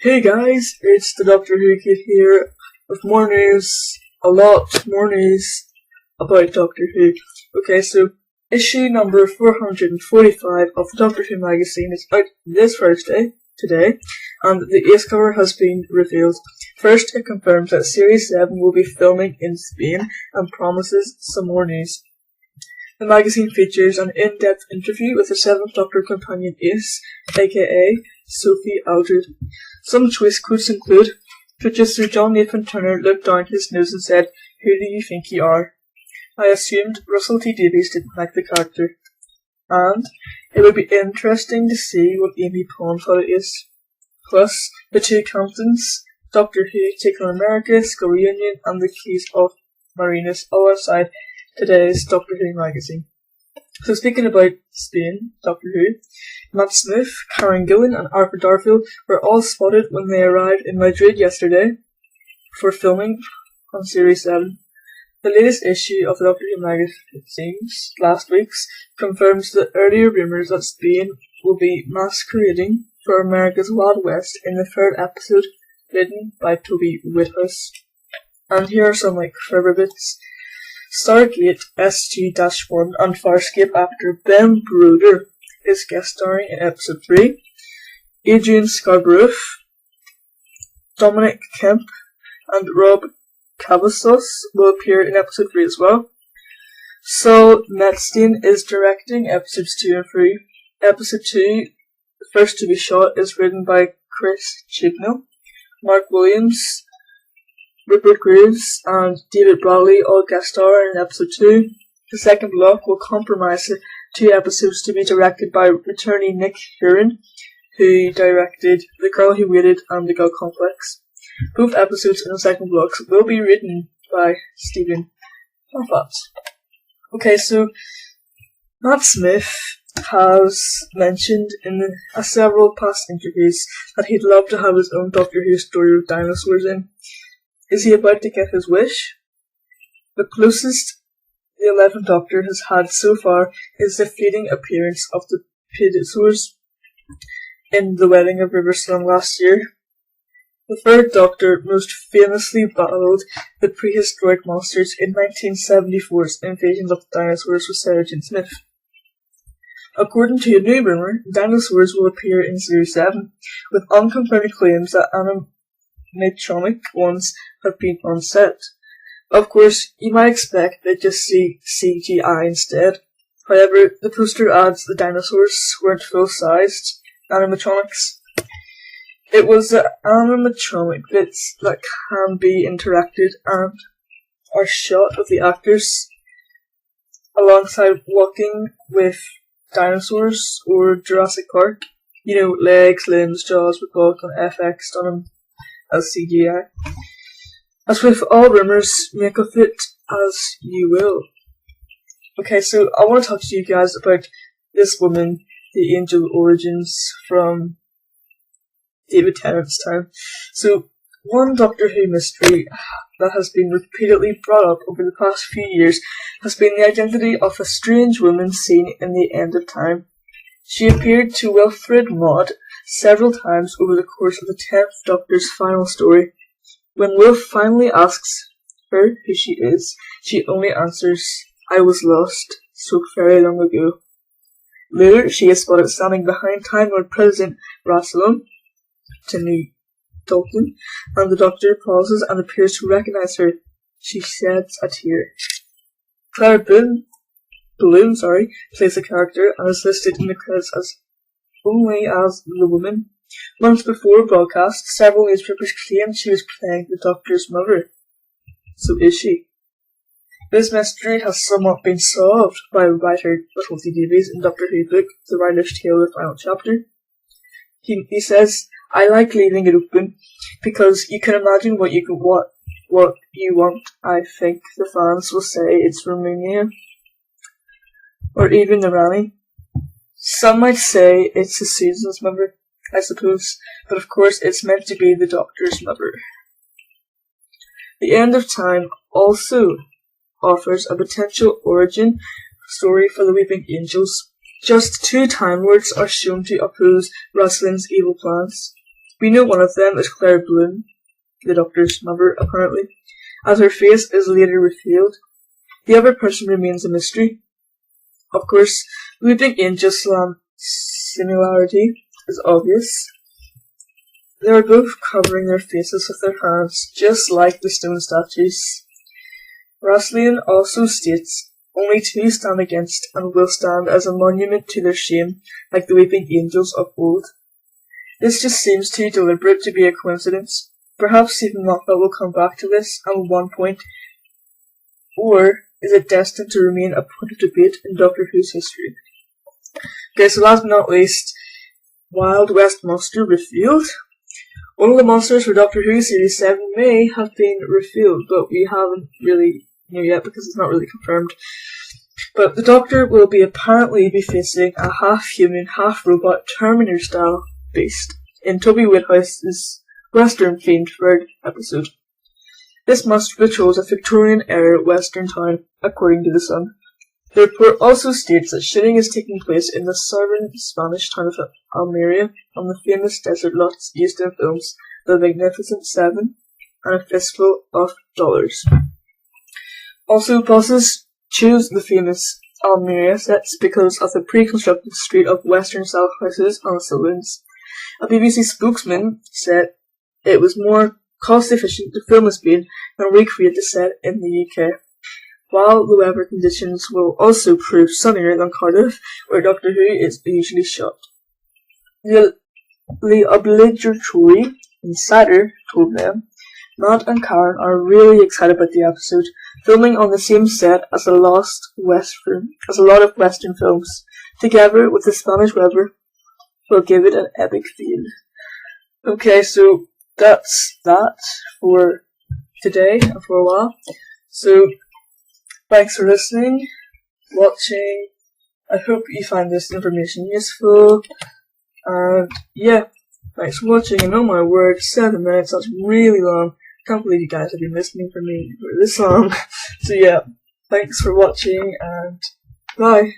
Hey guys, it's the DaDoctorWhoKidd here with more news, a lot more news about Doctor Who. Okay, so issue number 445 of the Doctor Who magazine is out this Thursday, today, and the ace cover has been revealed. First, it confirms that Series 7 will be filming in Spain and promises some more news. The magazine features an in-depth interview with the 7th Doctor companion Ace, aka Sophie Aldred. Some choice quotes include, producer John Nathan Turner looked down his nose and said, "Who do you think you are?" I assumed Russell T Davies didn't like the character. And it would be interesting to see what Amy Pond thought it is. Plus, the two captains, Doctor Who, Take on America, School Reunion, and the Keys of Marinus, all outside today's Doctor Who magazine. So speaking about Spain, Doctor Who, Matt Smith, Karen Gillan and Arthur Darvill were all spotted when they arrived in Madrid yesterday for filming on Series 7. The latest issue of the Doctor Who magazine, last week's, confirms the earlier rumours that Spain will be masquerading for America's Wild West in the third episode, written by Toby Whithouse. And here are some further bits. Stargate SG-1 and Farscape actor Ben Brooder is guest starring in episode 3. Adrian Scarborough, Dominic Kemp, and Rob Cavazos will appear in episode 3 as well. Saul Metzstein is directing episodes 2 and 3. Episode 2, the first to be shot, is written by Chris Chibnall. Mark Williams, Rupert Graves, and David Bradley all guest star in episode 2. The second block will comprise the 2 episodes to be directed by returnee Nick Huron, who directed The Girl Who Waited and The God Complex. Both episodes in the second block will be written by Stephen Moffat. Okay, so Matt Smith has mentioned in several past interviews that he'd love to have his own Doctor Who story with dinosaurs in. Is he about to get his wish? The closest the 11th Doctor has had so far is the fleeting appearance of the Dinosaurs in The Wedding of River Song last year. The 3rd Doctor most famously battled the prehistoric monsters in 1974's Invasion of the Dinosaurs with Sarah Jane Smith. According to a new rumour, dinosaurs will appear in Series 7, with unconfirmed claims that animatronic ones have been on set. Of course, you might expect they'd just see CGI instead. However, the poster adds the dinosaurs weren't full-sized animatronics. It was the animatronic bits that can be interacted and are shot of the actors alongside walking with dinosaurs or Jurassic Park. You know, legs, limbs, jaws with bulk and FX done them as CGI. As with all rumours, make of it as you will. Okay, so I want to talk to you guys about this woman, the Angel Origins from David Tennant's time. So, one Doctor Who mystery that has been repeatedly brought up over the past few years has been the identity of a strange woman seen in The End of Time. She appeared to Wilfred Maud several times over the course of the 10th Doctor's final story. When Wilf finally asks her who she is, she only answers, "I was lost so very long ago." Later, she is spotted standing behind Time Lord President Rassilon, Timmy Dalton, and the Doctor pauses and appears to recognise her. She sheds a tear. Claire Bloom plays the character and is listed in the credits as only as the woman. Months before broadcast, several newspapers claimed she was playing the Doctor's mother. So is she? This mystery has somewhat been solved by writer Russell T Davies in Doctor Who book The Writer's Tale, the final chapter. He says, "I like leaving it open because you can imagine what you want. I think the fans will say it's Romania or even the Rani. Some might say it's the Susan's mother, I suppose, but of course it's meant to be the Doctor's mother." The End of Time also offers a potential origin story for the Weeping Angels. Just 2 Time Lords are shown to oppose Rassilon's evil plans. We know one of them is Claire Bloom, the Doctor's mother, apparently, as her face is later revealed. The other person remains a mystery. Of course, the Weeping Angel similarity is obvious. They are both covering their faces with their hands, just like the stone statues. Raslian also states, only two stand against and will stand as a monument to their shame, like the Weeping Angels of old. This just seems too deliberate to be a coincidence. Perhaps Stephen Moffat will come back to this at one point, or is it destined to remain a point of debate in Doctor Who's history? Okay, so last but not least, Wild West Monster revealed. One of the monsters for Doctor Who Series 7 may have been revealed, but we haven't really know yet because it's not really confirmed. But the Doctor will apparently be facing a half-human, half-robot Terminator style beast in Toby Whithouse's Western-themed third episode. This monster patrols a Victorian-era Western town, according to The Sun. The report also states that shooting is taking place in the southern Spanish town of Almeria on the famous desert lots used in films The Magnificent Seven and A Fistful of Dollars. Also, bosses choose the famous Almeria sets because of the pre-constructed street of Western-style houses and saloons. A BBC spokesman said it was more cost-efficient to film in Spain than recreate the set in the UK. While the weather conditions will also prove sunnier than Cardiff, where Doctor Who is usually shot. The obligatory insider told them Matt and Karen are really excited about the episode, filming on the same set as a lot of Western films, together with the Spanish weather, will give it an epic feel. Okay, so that's that for today and for a while. So, thanks for listening, watching. I hope you find this information useful. And yeah, thanks for watching. And oh my word, 7 minutes, that's really long. Can't believe you guys have been listening for me for this long. So yeah, thanks for watching and bye.